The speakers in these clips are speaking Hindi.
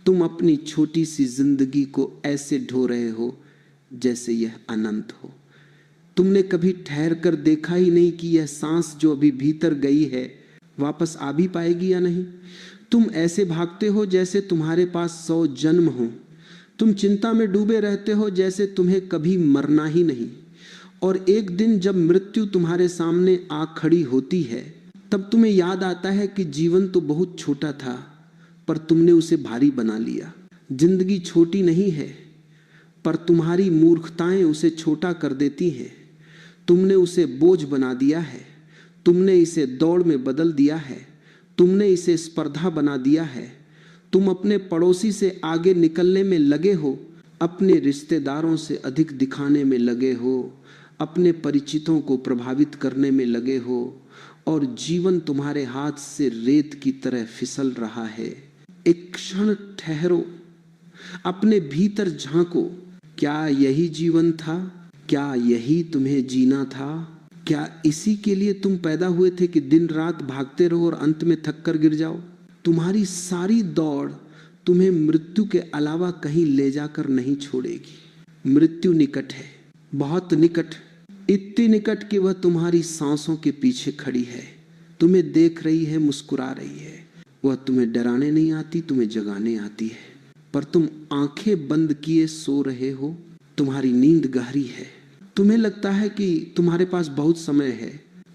तुम अपनी छोटी सी जिंदगी को ऐसे ढो रहे हो जैसे यह अनंत हो। तुमने कभी ठहर कर देखा ही नहीं कि यह सांस जो अभी भीतर गई है वापस आ भी पाएगी या नहीं। तुम ऐसे भागते हो जैसे तुम्हारे पास 100 जन्म हो। तुम चिंता में डूबे रहते हो जैसे तुम्हें कभी मरना ही नहीं। और एक दिन जब मृत्यु तुम्हारे सामने आ खड़ी होती है तब तुम्हें याद आता है कि जीवन तो बहुत छोटा था, पर तुमने उसे भारी बना लिया। जिंदगी छोटी नहीं है, पर तुम्हारी मूर्खताएं उसे छोटा कर देती हैं। तुमने उसे बोझ बना दिया है, तुमने इसे दौड़ में बदल दिया है, तुमने इसे स्पर्धा बना दिया है। तुम अपने पड़ोसी से आगे निकलने में लगे हो, अपने रिश्तेदारों से अधिक दिखाने में लगे हो, अपने परिचितों को प्रभावित करने में लगे हो, और जीवन तुम्हारे हाथ से रेत की तरह फिसल रहा है। एक क्षण ठहरो, अपने भीतर झांको। क्या यही जीवन था? क्या यही तुम्हें जीना था? क्या इसी के लिए तुम पैदा हुए थे कि दिन रात भागते रहो और अंत में थक कर गिर जाओ? तुम्हारी सारी दौड़ तुम्हें मृत्यु के अलावा कहीं ले जाकर नहीं छोड़ेगी। मृत्यु निकट है, बहुत निकट, इतनी निकट कि वह तुम्हारी सांसों के पीछे खड़ी है, तुम्हें देख रही है, मुस्कुरा रही है। वह तुम्हें डराने नहीं आती, तुम्हें जगाने आती है। पर तुम आंखें बंद किए सो रहे हो, तुम्हारी नींद गहरी है। तुम्हें लगता है कि तुम्हारे पास बहुत समय है।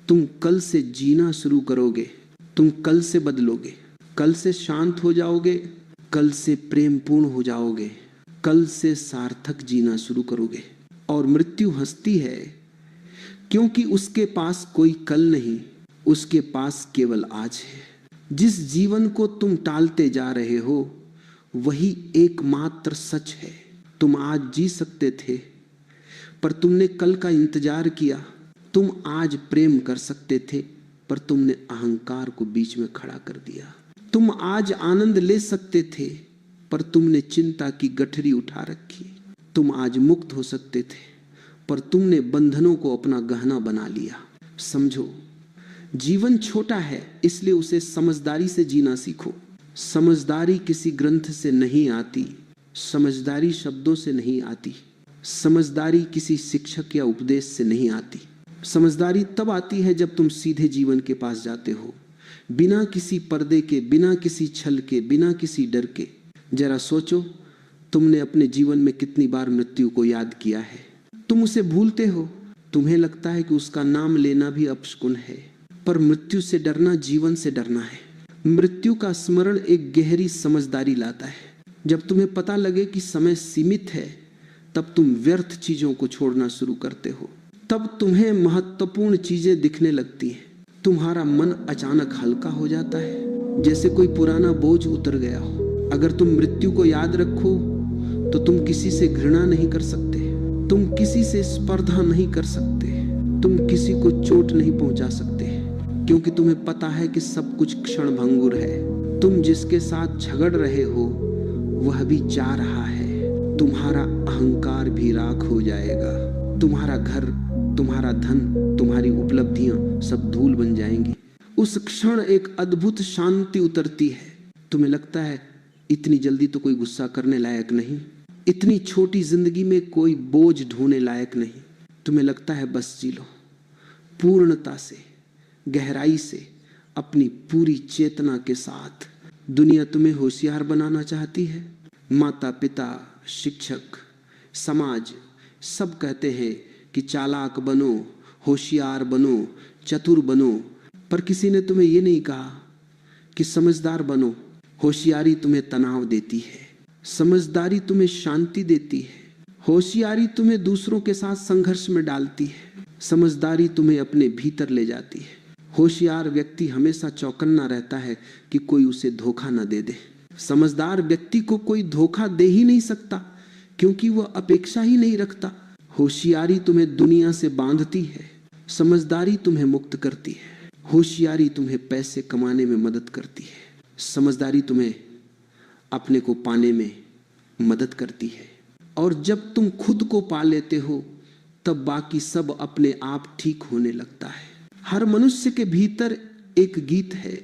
तुम कल से जीना शुरू करोगे, तुम कल से बदलोगे, कल से शांत हो जाओगे, कल से प्रेमपूर्ण हो जाओगे, कल से सार्थक जीना शुरू करोगे। और मृत्यु हंसती है, क्योंकि उसके पास कोई कल नहीं, उसके पास केवल आज है। जिस जीवन को तुम टालते जा रहे हो वही एकमात्र सच है। तुम आज जी सकते थे, पर तुमने कल का इंतजार किया। तुम आज प्रेम कर सकते थे, पर तुमने अहंकार को बीच में खड़ा कर दिया। तुम आज आनंद ले सकते थे, पर तुमने चिंता की गठरी उठा रखी। तुम आज मुक्त हो सकते थे, पर तुमने बंधनों को अपना गहना बना लिया। समझो, जीवन छोटा है, इसलिए उसे समझदारी से जीना सीखो। समझदारी किसी ग्रंथ से नहीं आती, समझदारी शब्दों से नहीं आती, समझदारी किसी शिक्षक या उपदेश से नहीं आती। समझदारी तब आती है जब तुम सीधे जीवन के पास जाते हो, बिना किसी पर्दे के, बिना किसी छल के, बिना किसी डर के। जरा सोचो, तुमने अपने जीवन में कितनी बार मृत्यु को याद किया है? तुम उसे भूलते हो। तुम्हें लगता है कि उसका नाम लेना भी अपशकुन है, पर मृत्यु से डरना जीवन से डरना है। मृत्यु का स्मरण एक गहरी समझदारी लाता है। जब तुम्हें पता लगे कि समय सीमित है, तब तुम व्यर्थ चीजों को छोड़ना शुरू करते हो। तब तुम्हें महत्वपूर्ण चीजें दिखने लगती हैं। तुम्हारा मन अचानक हल्का हो जाता है, जैसे कोई पुराना बोझ उतर गया हो। अगर तुम मृत्यु को याद रखो तो तुम किसी से घृणा नहीं कर सकते, तुम किसी से स्पर्धा नहीं कर सकते, तुम किसी को चोट नहीं पहुंचा सकते, क्योंकि तुम्हें पता है कि सब कुछ क्षणभंगुर है। तुम जिसके साथ झगड़ रहे हो वह भी जा रहा है। तुम्हारा अहंकार भी राख हो जाएगा। तुम्हारा घर, तुम्हारा धन, तुम्हारी उपलब्धियां सब धूल बन जाएंगी। उस क्षण एक अद्भुत शांति उतरती है। तुम्हें लगता है इतनी जल्दी तो कोई गुस्सा करने लायक नहीं, इतनी छोटी जिंदगी में कोई बोझ ढोने लायक नहीं। तुम्हें लगता है बस जी लो, पूर्णता से, गहराई से, अपनी पूरी चेतना के साथ। दुनिया तुम्हें होशियार बनाना चाहती है। माता पिता, शिक्षक, समाज सब कहते हैं कि चालाक बनो, होशियार बनो, चतुर बनो, पर किसी ने तुम्हें यह नहीं कहा कि समझदार बनो। होशियारी तुम्हें तनाव देती है, समझदारी तुम्हें शांति देती है, होशियारी तुम्हें दूसरों के साथ संघर्ष में डालती है, समझदारी तुम्हें अपने भीतर ले जाती है। होशियार व्यक्ति हमेशा चौकन्ना रहता है कि कोई उसे धोखा न दे दे। समझदार व्यक्ति को कोई धोखा दे ही नहीं सकता, क्योंकि वह अपेक्षा ही नहीं रखता। होशियारी तुम्हें दुनिया से बांधती है, समझदारी तुम्हें मुक्त करती है। होशियारी तुम्हें पैसे कमाने में मदद करती है, समझदारी तुम्हें अपने को पाने में मदद करती है। और जब तुम खुद को पा लेते हो तब बाकी सब अपने आप ठीक होने लगता है। हर मनुष्य के भीतर एक गीत है,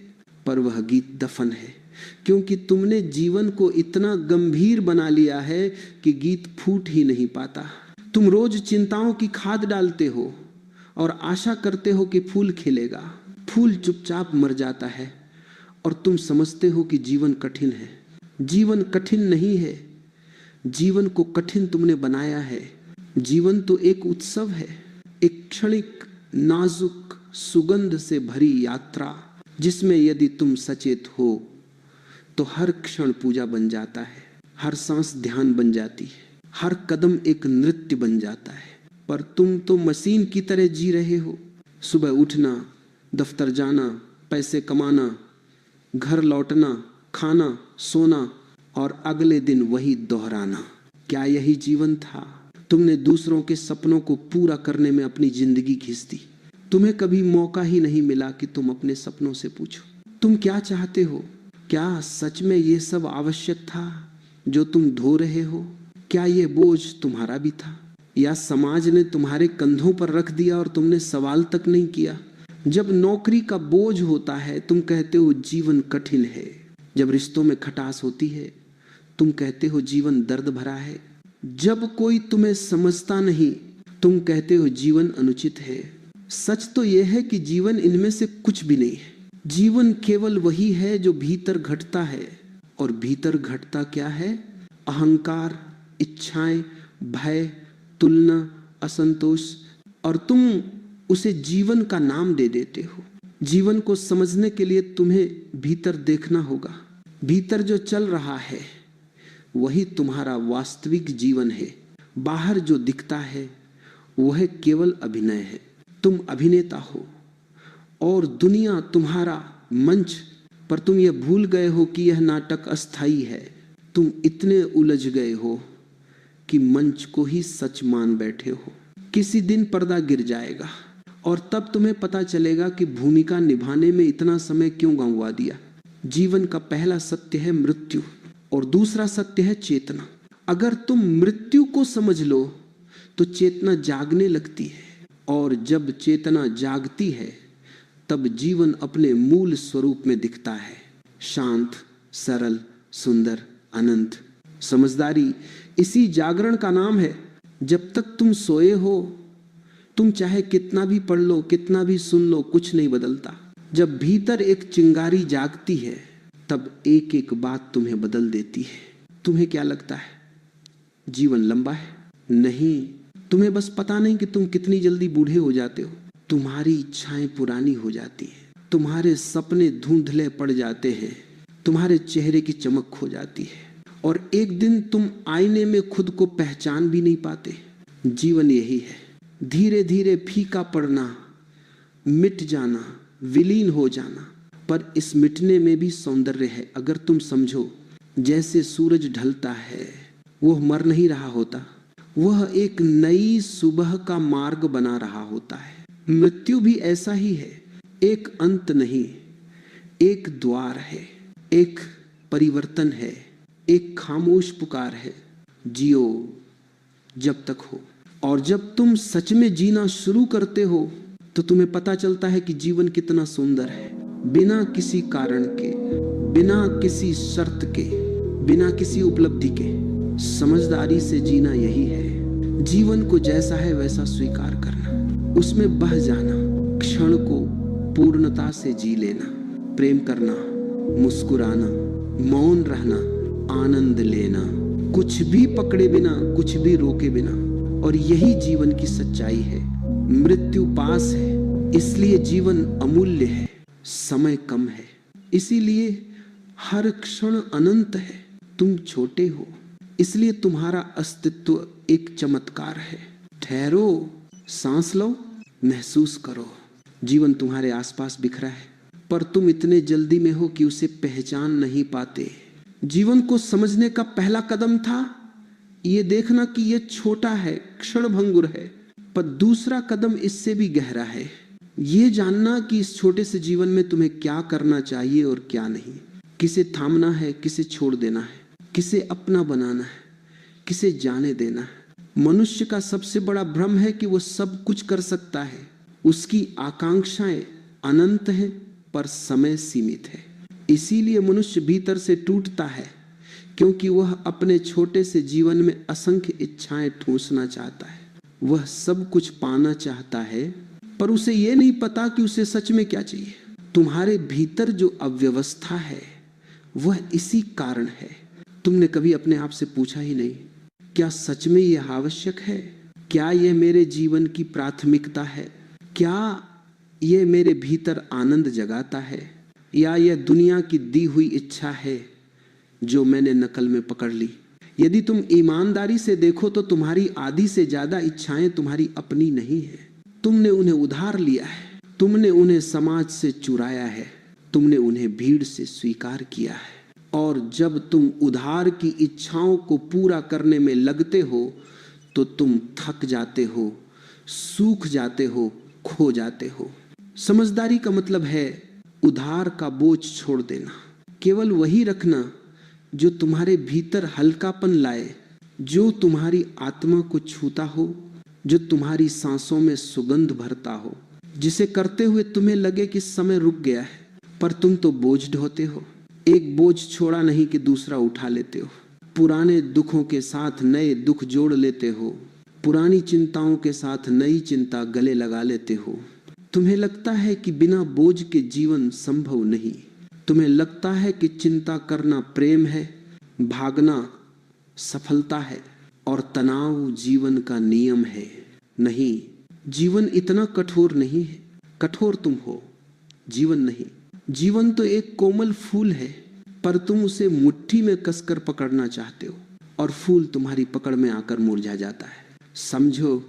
पर वह गीत दफन है। क्योंकि तुमने जीवन को इतना गंभीर बना लिया है कि गीत फूट ही नहीं पाता। तुम रोज चिंताओं की खाद डालते हो और आशा करते हो कि फूल खिलेगा। फूल चुपचाप मर जाता है और तुम समझते हो कि जीवन कठिन है। जीवन कठिन नहीं है, जीवन को कठिन तुमने बनाया है। जीवन तो एक उत्सव है, एक क्षणिक नाजुक सुगंध से भरी यात्रा, जिसमें यदि तुम सचेत हो तो हर क्षण पूजा बन जाता है, हर सांस ध्यान बन जाती है, हर कदम एक नृत्य बन जाता है। पर तुम तो मशीन की तरह जी रहे हो। सुबह उठना, दफ्तर जाना, पैसे कमाना, घर लौटना, खाना, सोना और अगले दिन वही दोहराना। क्या यही जीवन था? तुमने दूसरों के सपनों को पूरा करने में अपनी जिंदगी घिस दी। तुम्हें कभी मौका ही नहीं मिला कि तुम अपने सपनों से पूछो, तुम क्या चाहते हो? क्या सच में ये सब आवश्यक था जो तुम ढो रहे हो? क्या ये बोझ तुम्हारा भी था, या समाज ने तुम्हारे कंधों पर रख दिया और तुमने सवाल तक नहीं किया? जब नौकरी का बोझ होता है तुम कहते हो जीवन कठिन है। जब रिश्तों में खटास होती है तुम कहते हो जीवन दर्द भरा है। जब कोई तुम्हें समझता नहीं तुम कहते हो जीवन अनुचित है। सच तो यह है कि जीवन इनमें से कुछ भी नहीं है। जीवन केवल वही है जो भीतर घटता है, और भीतर घटता क्या है? अहंकार, इच्छाएं, भय, तुलना, असंतोष, और तुम उसे जीवन का नाम दे देते हो। जीवन को समझने के लिए तुम्हें भीतर देखना होगा। भीतर जो चल रहा है वही तुम्हारा वास्तविक जीवन है। बाहर जो दिखता है वह केवल अभिनय है। तुम अभिनेता हो और दुनिया तुम्हारा मंच, पर तुम यह भूल गए हो कि यह नाटक अस्थायी है। तुम इतने उलझ गए हो कि मंच को ही सच मान बैठे हो। किसी दिन पर्दा गिर जाएगा और तब तुम्हें पता चलेगा कि भूमिका निभाने में इतना समय क्यों गंवा दिया। जीवन का पहला सत्य है मृत्यु और दूसरा सत्य है चेतना। अगर तुम मृत्यु को समझ लो तो चेतना जागने लगती है, और जब चेतना जागती है तब जीवन अपने मूल स्वरूप में दिखता है, शांत, सरल, सुंदर, अनंत। समझदारी इसी जागरण का नाम है। जब तक तुम सोए हो तुम चाहे कितना भी पढ़ लो, कितना भी सुन लो, कुछ नहीं बदलता। जब भीतर एक चिंगारी जागती है तब एक एक बात तुम्हें बदल देती है। तुम्हें क्या लगता है जीवन लंबा है? नहीं, तुम्हें बस पता नहीं कि तुम कितनी जल्दी बूढ़े हो जाते हो। तुम्हारी इच्छाएं पुरानी हो जाती हैं, तुम्हारे सपने धुंधले पड़ जाते हैं, तुम्हारे चेहरे की चमक खो जाती है, और एक दिन तुम आईने में खुद को पहचान भी नहीं पाते। जीवन यही है, धीरे धीरे फीका पड़ना, मिट जाना, विलीन हो जाना। पर इस मिटने में भी सौंदर्य है। अगर तुम समझो, जैसे सूरज ढलता है वह मर नहीं रहा होता, वह एक नई सुबह का मार्ग बना रहा होता है। मृत्यु भी ऐसा ही है, एक अंत नहीं, एक द्वार है, एक परिवर्तन है, एक खामोश पुकार है। जियो जब तक हो, और जब तुम सच में जीना शुरू करते हो तो तुम्हें पता चलता है कि जीवन कितना सुंदर है। बिना किसी कारण के, बिना किसी शर्त के, बिना किसी उपलब्धि के समझदारी से जीना यही है। जीवन को जैसा है वैसा स्वीकार करना, उसमें बह जाना, क्षण को पूर्णता से जी लेना, प्रेम करना, मुस्कुराना, मौन रहना, आनंद लेना, कुछ भी पकड़े बिना, कुछ भी रोके बिना। और यही जीवन की सच्चाई है। मृत्यु पास है इसलिए जीवन अमूल्य है, समय कम है इसीलिए हर क्षण अनंत है। तुम छोटे हो इसलिए तुम्हारा अस्तित्व एक चमत्कार है। ठहरो, सांस लो, महसूस करो। जीवन तुम्हारे आसपास बिखरा है, पर तुम इतने जल्दी में हो कि उसे पहचान नहीं पाते। जीवन को समझने का पहला कदम था ये देखना कि ये छोटा है, क्षणभंगुर है, पर दूसरा कदम इससे भी गहरा है। ये जानना कि इस छोटे से जीवन में तुम्हें क्या करना चाहिए और क्या नहीं, किसे थामना है, किसे छोड़ देना है, किसे अपना बनाना है, किसे जाने देना है। मनुष्य का सबसे बड़ा भ्रम है कि वो सब कुछ कर सकता है। उसकी आकांक्षाएं अनंत हैं पर समय सीमित है। इसीलिए मनुष्य भीतर से टूटता है, क्योंकि वह अपने छोटे से जीवन में असंख्य इच्छाएं ठूंसना चाहता है। वह सब कुछ पाना चाहता है, पर उसे यह नहीं पता कि उसे सच में क्या चाहिए। तुम्हारे भीतर जो अव्यवस्था है वह इसी कारण है। तुमने कभी अपने आप से पूछा ही नहीं, क्या सच में यह आवश्यक है? क्या यह मेरे जीवन की प्राथमिकता है? क्या यह मेरे भीतर आनंद जगाता है, या यह दुनिया की दी हुई इच्छा है जो मैंने नकल में पकड़ ली? यदि तुम ईमानदारी से देखो तो तुम्हारी आधी से ज्यादा इच्छाएं तुम्हारी अपनी नहीं है। तुमने उन्हें उधार लिया है, तुमने उन्हें समाज से चुराया है, तुमने उन्हें भीड़ से स्वीकार किया है। और जब तुम उधार की इच्छाओं को पूरा करने में लगते हो तो तुम थक जाते हो, सूख जाते हो, खो जाते हो। समझदारी का मतलब है उधार का बोझ छोड़ देना, केवल वही रखना जो तुम्हारे भीतर हल्कापन लाए, जो तुम्हारी आत्मा को छूता हो, जो तुम्हारी सांसों में सुगंध भरता हो, जिसे करते हुए तुम्हें लगे कि समय रुक गया है, पर तुम तो बोझ ढोते हो। एक बोझ छोड़ा नहीं कि दूसरा उठा लेते हो। पुराने दुखों के साथ नए दुख जोड़ लेते हो, पुरानी चिंताओं के साथ नई चिंता गले लगा लेते हो। तुम्हें लगता है कि बिना बोझ के जीवन संभव नहीं। तुम्हें लगता है कि चिंता करना प्रेम है, भागना सफलता है और तनाव जीवन का नियम है। नहीं, जीवन इतना कठोर नहीं है। कठोर तुम हो, जीवन नहीं। जीवन तो एक कोमल फूल है, पर तुम उसे मुट्ठी में कसकर पकड़ना चाहते हो और फूल तुम्हारी पकड़ में आकर मुरझा जाता है। समझो,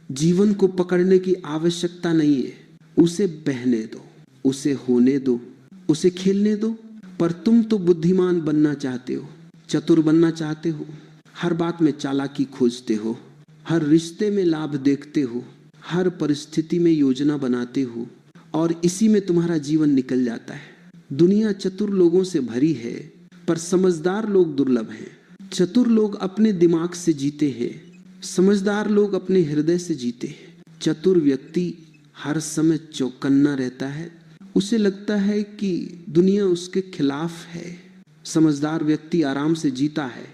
जीवन को पकड़ने की आवश्यकता नहीं है। उसे बहने दो, उसे होने दो, उसे खेलने दो। पर तुम तो बुद्धिमान बनना चाहते हो, चतुर बनना चाहते हो, हर बात में चालाकी खोजते हो, हर रिश्ते में लाभ देखते हो, हर परिस्थिति में योजना बनाते हो, और इसी में तुम्हारा जीवन निकल जाता है। दुनिया चतुर लोगों से भरी है, पर समझदार लोग दुर्लभ हैं। चतुर लोग अपने दिमाग से जीते हैं, समझदार लोग अपने हृदय से जीते हैं। चतुर व्यक्ति हर समय चौकन्ना रहता है, उसे लगता है कि दुनिया उसके खिलाफ है। समझदार व्यक्ति आराम से जीता है,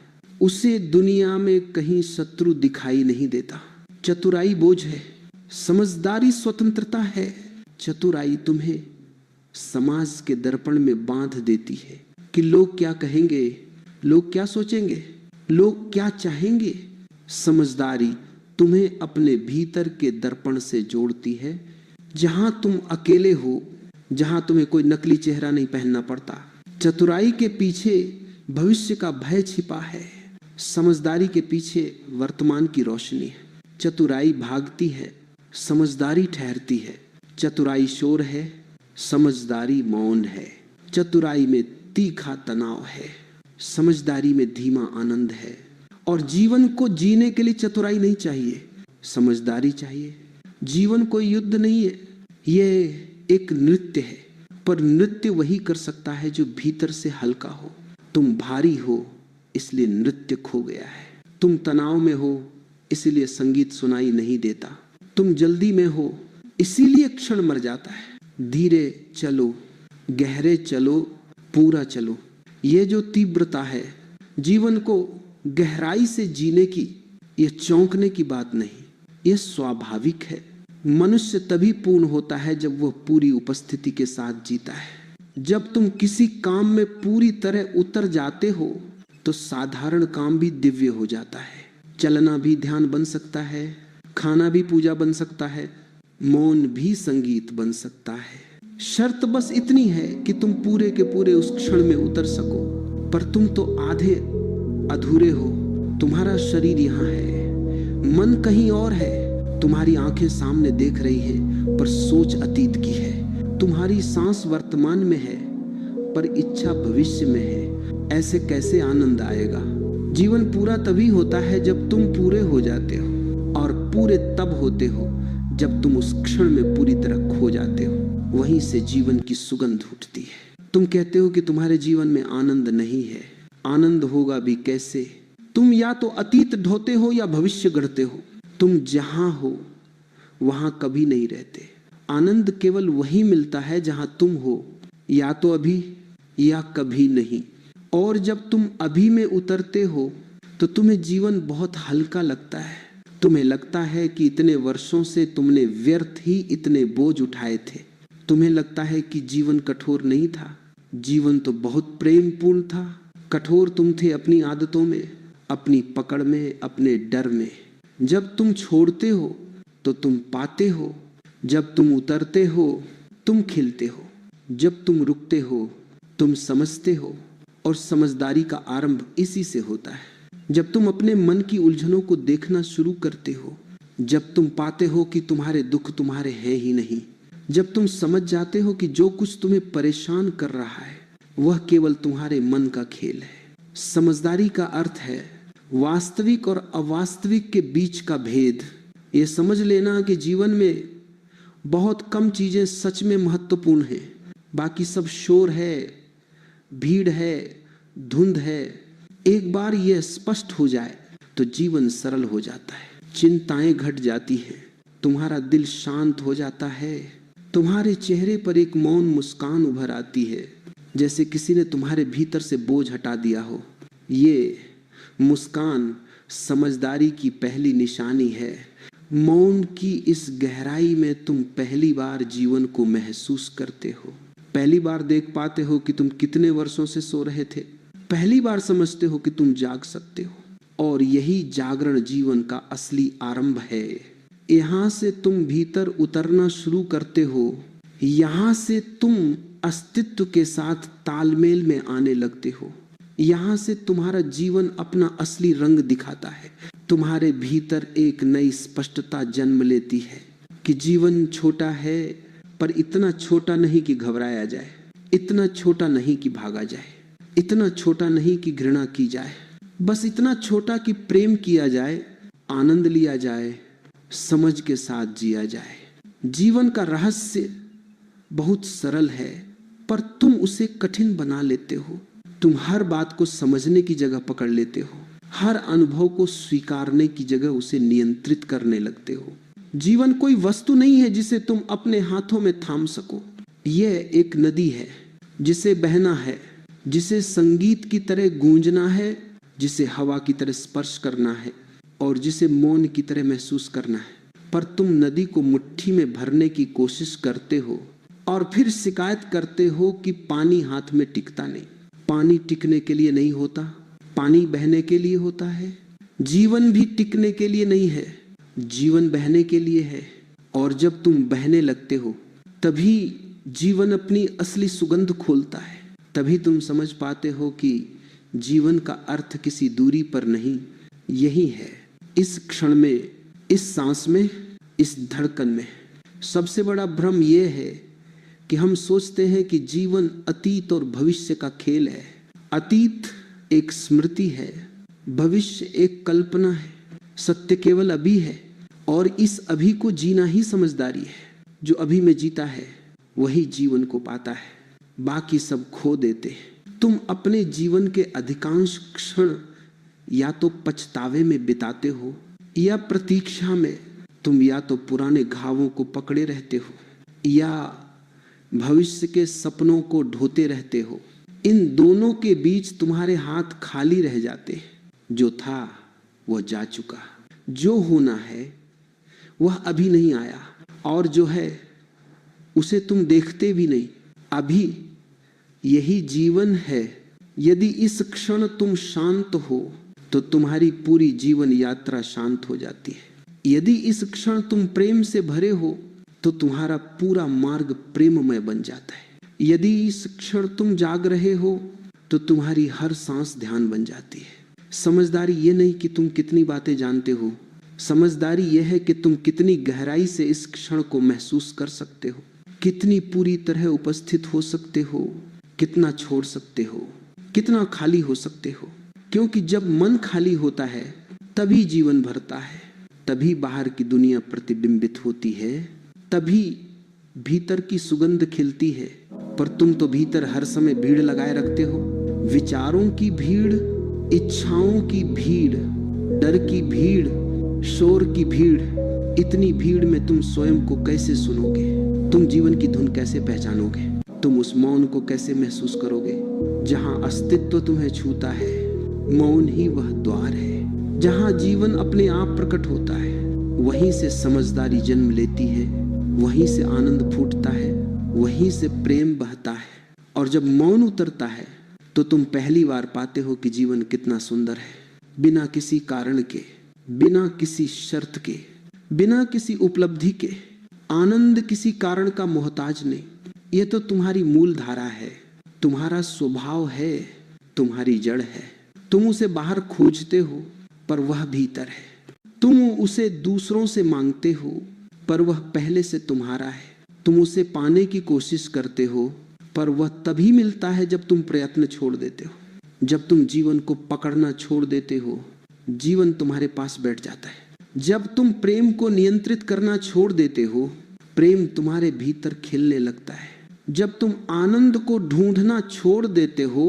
उसे दुनिया में कहीं शत्रु दिखाई नहीं देता। चतुराई बोझ है, समझदारी स्वतंत्रता है। चतुराई तुम्हें समाज के दर्पण में बांध देती है कि लोग क्या कहेंगे, लोग क्या सोचेंगे, लोग क्या चाहेंगे। समझदारी तुम्हें अपने भीतर के दर्पण से जोड़ती है, जहां तुम अकेले हो, जहां तुम्हें कोई नकली चेहरा नहीं पहनना पड़ता। चतुराई के पीछे भविष्य का भय छिपा है, समझदारी के पीछे वर्तमान की रोशनी है। चतुराई भागती है, समझदारी ठहरती है। चतुराई शोर है, समझदारी मौन है। चतुराई में तीखा तनाव है, समझदारी में धीमा आनंद है। और जीवन को जीने के लिए चतुराई नहीं चाहिए, समझदारी चाहिए। जीवन कोई युद्ध नहीं है, यह एक नृत्य है, पर नृत्य वही कर सकता है जो भीतर से हल्का हो। तुम भारी हो, इसलिए नृत्य खो गया है। तुम तनाव में हो, इसीलिए संगीत सुनाई नहीं देता। तुम जल्दी में हो, इसीलिए क्षण मर जाता है। धीरे चलो, गहरे चलो, पूरा चलो। ये जो तीव्रता है, जीवन को गहराई से जीने की, यह चौंकने की बात नहीं, यह स्वाभाविक है। मनुष्य तभी पूर्ण होता है जब वह पूरी उपस्थिति के साथ जीता है। जब तुम किसी काम में पूरी तरह उतर जाते हो तो साधारण काम भी दिव्य हो जाता है। चलना भी ध्यान बन सकता है, खाना भी पूजा बन सकता है, मौन भी संगीत बन सकता है। शर्त बस इतनी है कि तुम पूरे के पूरे उस क्षण में उतर सको। पर तुम तो आधे अधूरे हो। तुम्हारा शरीर यहाँ है, मन कहीं और है। तुम्हारी आंखें सामने देख रही हैं, पर सोच अतीत की है। तुम्हारी सांस वर्तमान में है, पर इच्छा भविष्य में है। ऐसे कैसे आनंद आएगा? जीवन पूरा तभी होता है जब तुम पूरे हो जाते हो, और पूरे तब होते हो जब तुम उस क्षण में पूरी तरह खो जाते हो। वहीं से जीवन की सुगंध उठती है। तुम कहते हो कि तुम्हारे जीवन में आनंद नहीं है। आनंद होगा भी कैसे? तुम या तो अतीत ढोते हो या भविष्य गढ़ते हो। तुम जहां हो वहां कभी नहीं रहते। आनंद केवल वहीं मिलता है जहां तुम हो, या तो अभी या कभी नहीं। और जब तुम अभी में उतरते हो तो तुम्हें जीवन बहुत हल्का लगता है। तुम्हें लगता है कि इतने वर्षों से तुमने व्यर्थ ही इतने बोझ उठाए थे। तुम्हें लगता है कि जीवन कठोर नहीं था, जीवन तो बहुत प्रेमपूर्ण था। कठोर तुम थे अपनी आदतों में, अपनी पकड़ में, अपने डर में। जब तुम छोड़ते हो तो तुम पाते हो, जब तुम उतरते हो तुम खिलते हो, जब तुम रुकते हो तुम समझते हो। और समझदारी का आरंभ इसी से होता है, जब तुम अपने मन की उलझनों को देखना शुरू करते हो, जब तुम पाते हो कि तुम्हारे दुख तुम्हारे हैं ही नहीं, जब तुम समझ जाते हो कि जो कुछ तुम्हें परेशान कर रहा है वह केवल तुम्हारे मन का खेल है। समझदारी का अर्थ है वास्तविक और अवास्तविक के बीच का भेद। ये समझ लेना कि जीवन में बहुत कम चीजें सच में महत्वपूर्ण हैं, बाकी सब शोर है, भीड़ है, धुंध है। एक बार यह स्पष्ट हो जाए तो जीवन सरल हो जाता है, चिंताएं घट जाती हैं, तुम्हारा दिल शांत हो जाता है, तुम्हारे चेहरे पर एक मौन मुस्कान उभर आती है, जैसे किसी ने तुम्हारे भीतर से बोझ हटा दिया हो। ये मुस्कान समझदारी की पहली निशानी है। मौन की इस गहराई में तुम पहली बार जीवन को महसूस करते हो, पहली बार देख पाते हो कि तुम कितने वर्षों से सो रहे थे, पहली बार समझते हो कि तुम जाग सकते हो। और यही जागरण जीवन का असली आरंभ है। यहां से तुम भीतर उतरना शुरू करते हो, यहां से तुम अस्तित्व के साथ तालमेल में आने लगते हो, यहां से तुम्हारा जीवन अपना असली रंग दिखाता है। तुम्हारे भीतर एक नई स्पष्टता जन्म लेती है कि जीवन छोटा है, पर इतना छोटा नहीं कि घबराया जाए, इतना छोटा नहीं कि भागा जाए, इतना छोटा नहीं कि घृणा की जाए, बस इतना छोटा कि प्रेम किया जाए, आनंद लिया जाए, समझ के साथ जिया जाए। जीवन का रहस्य बहुत सरल है, पर तुम उसे कठिन बना लेते हो। तुम हर बात को समझने की जगह पकड़ लेते हो, हर अनुभव को स्वीकारने की जगह उसे नियंत्रित करने लगते हो। जीवन कोई वस्तु नहीं है जिसे तुम अपने हाथों में थाम सको। यह एक नदी है जिसे बहना है, जिसे संगीत की तरह गूंजना है, जिसे हवा की तरह स्पर्श करना है और जिसे मौन की तरह महसूस करना है। पर तुम नदी को मुट्ठी में भरने की कोशिश करते हो और फिर शिकायत करते हो कि पानी हाथ में टिकता नहीं। पानी टिकने के लिए नहीं होता, पानी बहने के लिए होता है। जीवन भी टिकने के लिए नहीं है, जीवन बहने के लिए है। और जब तुम बहने लगते हो तभी जीवन अपनी असली सुगंध खोलता है। तभी तुम समझ पाते हो कि जीवन का अर्थ किसी दूरी पर नहीं, यही है, इस क्षण में, इस सांस में, इस धड़कन में। सबसे बड़ा भ्रम यह है कि हम सोचते हैं कि जीवन अतीत और भविष्य का खेल है। अतीत एक स्मृति है, भविष्य एक कल्पना है, सत्य केवल अभी है। और इस अभी को जीना ही समझदारी है। जो अभी में जीता है वही जीवन को पाता है, बाकी सब खो देते हैं। तुम अपने जीवन के अधिकांश क्षण या तो पछतावे में बिताते हो या प्रतीक्षा में। तुम या तो पुराने घावों को पकड़े रहते हो या भविष्य के सपनों को ढोते रहते हो। इन दोनों के बीच तुम्हारे हाथ खाली रह जाते हैं। जो था वो जा चुका, जो होना है वह अभी नहीं आया, और जो है उसे तुम देखते भी नहीं। अभी यही जीवन है। यदि इस क्षण तुम शांत हो तो तुम्हारी पूरी जीवन यात्रा शांत हो जाती है। यदि इस क्षण तुम प्रेम से भरे हो तो तुम्हारा पूरा मार्ग प्रेममय बन जाता है। यदि इस क्षण तुम जाग रहे हो तो तुम्हारी हर सांस ध्यान बन जाती है। समझदारी ये नहीं कि तुम कितनी बातें जानते हो, समझदारी यह है कि तुम कितनी गहराई से इस क्षण को महसूस कर सकते हो, कितनी पूरी तरह उपस्थित हो सकते हो, कितना छोड़ सकते हो, कितना खाली हो सकते हो। क्योंकि जब मन खाली होता है तभी जीवन भरता है, तभी बाहर की दुनिया प्रतिबिंबित होती है, तभी भीतर की सुगंध खिलती है। पर तुम तो भीतर हर समय भीड़ लगाए रखते हो, विचारों की भीड़, इच्छाओं की भीड़, डर की भीड़, शोर की भीड़। इतनी भीड़ में तुम स्वयं को कैसे सुनोगे? तुम जीवन की धुन कैसे पहचानोगे? तुम उस मौन को कैसे महसूस करोगे? जहां अस्तित्व तुम्हें छूता है, मौन ही वह द्वार है। जहां जीवन अपने आप प्रकट होता है, वहीं से समझदारी जन्म लेती है, वहीं से आनंद फूटता है, वहीं से प्रेम बहता है। और जब मौन उतरता है तो तुम पहली बार पाते हो कि जीवन कितना सुंदर है। बिना किसी कारण के, बिना किसी शर्त के, बिना किसी उपलब्धि के, आनंद किसी कारण का मोहताज नहीं। यह तो तुम्हारी मूल धारा है, तुम्हारा स्वभाव है, तुम्हारी जड़ है। तुम उसे बाहर खोजते हो पर वह भीतर है। तुम उसे दूसरों से मांगते हो पर वह पहले से तुम्हारा है। तुम उसे पाने की कोशिश करते हो पर वह तभी मिलता है जब तुम प्रयत्न छोड़ देते हो। जब तुम जीवन को पकड़ना छोड़ देते हो, जीवन तुम्हारे पास बैठ जाता है। जब तुम प्रेम को नियंत्रित करना छोड़ देते हो, प्रेम तुम्हारे भीतर खिलने लगता है। जब तुम आनंद को ढूंढना छोड़ देते हो,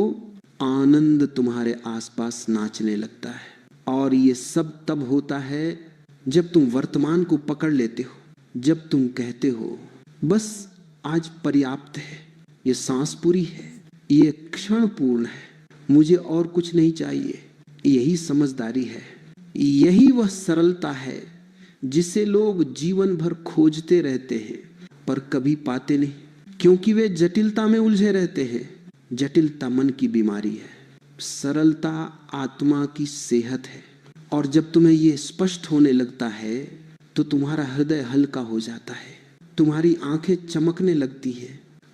आनंद तुम्हारे आसपास नाचने लगता है। और ये सब तब होता है जब तुम वर्तमान को पकड़ लेते हो, जब तुम कहते हो बस आज पर्याप्त है, ये सांस पूरी है, ये क्षण पूर्ण है, मुझे और कुछ नहीं चाहिए। यही समझदारी है, यही वह सरलता है जिसे लोग जीवन भर खोजते रहते हैं पर कभी पाते नहीं, क्योंकि वे जटिलता में उलझे रहते हैं। जटिलता मन की बीमारी है, सरलता आत्मा की सेहत है। और जब तुम्हें यह स्पष्ट होने लगता है तो तुम्हारा हृदय हल्का हो जाता है, तुम्हारी आंखें चमकने लगती है,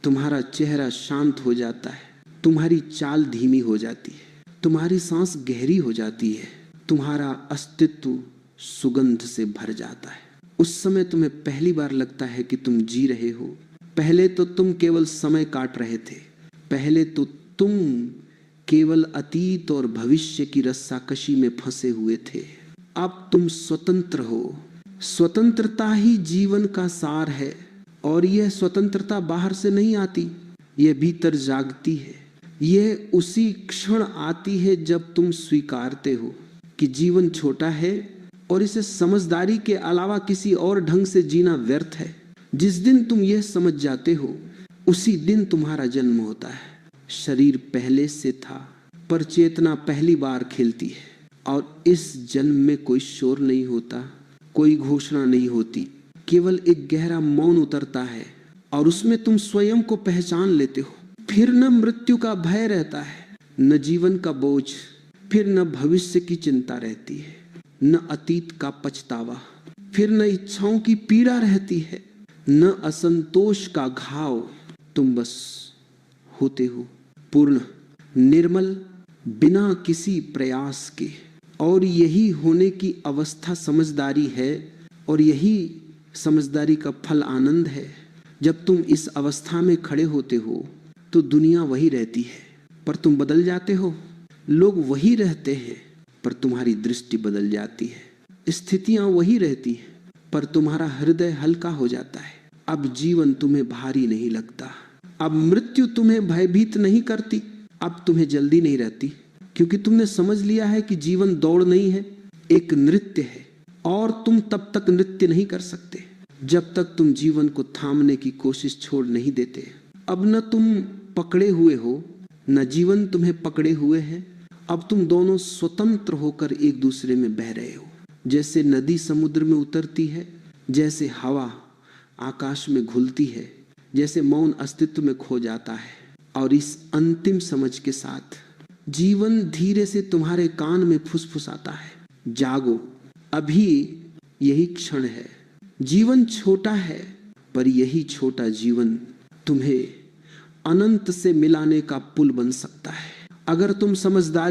तुम्हारा चेहरा शांत हो जाता है, तुम्हारी चाल धीमी हो जाती है, तुम्हारी सांस गहरी हो जाती है, तुम्हारा अस्तित्व सुगंध से भर जाता है। उस समय तुम्हें पहली बार लगता है कि तुम जी रहे हो। पहले तो तुम केवल समय काट रहे थे, पहले तो तुम केवल अतीत और भविष्य की रस्साकशी में फंसे हुए थे। अब तुम स्वतंत्र हो। स्वतंत्रता ही जीवन का सार है। और यह स्वतंत्रता बाहर से नहीं आती, यह भीतर जागती है। यह उसी क्षण आती है जब तुम स्वीकारते हो कि जीवन छोटा है और इसे समझदारी के अलावा किसी और ढंग से जीना व्यर्थ है। जिस दिन तुम यह समझ जाते हो, उसी दिन तुम्हारा जन्म होता है। शरीर पहले से था पर चेतना पहली बार खिलती है। और इस जन्म में कोई शोर नहीं होता, कोई घोषणा नहीं होती, केवल एक गहरा मौन उतरता है और उसमें तुम स्वयं को पहचान लेते हो। फिर न मृत्यु का भय रहता है, न जीवन का बोझ, फिर न भविष्य की चिंता रहती है, न अतीत का पछतावा, फिर न इच्छाओं की पीड़ा रहती है, न असंतोष का घाव। तुम बस होते हो, पूर्ण, निर्मल, बिना किसी प्रयास के। और यही होने की अवस्था समझदारी है, और यही समझदारी का फल आनंद है। जब तुम इस अवस्था में खड़े होते हो तो दुनिया वही रहती है पर तुम बदल जाते हो, लोग वही रहते हैं पर तुम्हारी दृष्टि बदल जाती है, स्थितियां वही रहती हैं पर तुम्हारा हृदय हल्का हो जाता है। अब जीवन तुम्हें भारी नहीं लगता, अब मृत्यु तुम्हें भयभीत नहीं करती, अब तुम्हें जल्दी नहीं रहती, क्योंकि तुमने समझ लिया है कि जीवन दौड़ नहीं है, एक नृत्य है। और तुम तब तक नृत्य नहीं कर सकते जब तक तुम जीवन को थामने की कोशिश छोड़ नहीं देते। अब न तुम पकड़े हुए हो, न जीवन तुम्हें पकड़े हुए है। अब तुम दोनों स्वतंत्र होकर एक दूसरे में बह रहे हो। जैसे नदी समुद्र में उतरती है, जैसे हवा आकाश में घुलती है, जैसे मौन अस्तित्व में खो जाता है। और इस अंतिम समझ के साथ जीवन धीरे से तुम्हारे कान में फुसफुसाता है, जागो, अभी यही क्षण है। जीवन छोटा है पर यही छोटा जीवन तुम्हें अनंत से मिलाने का पुल बन सकता है। अगर तुम समझदारी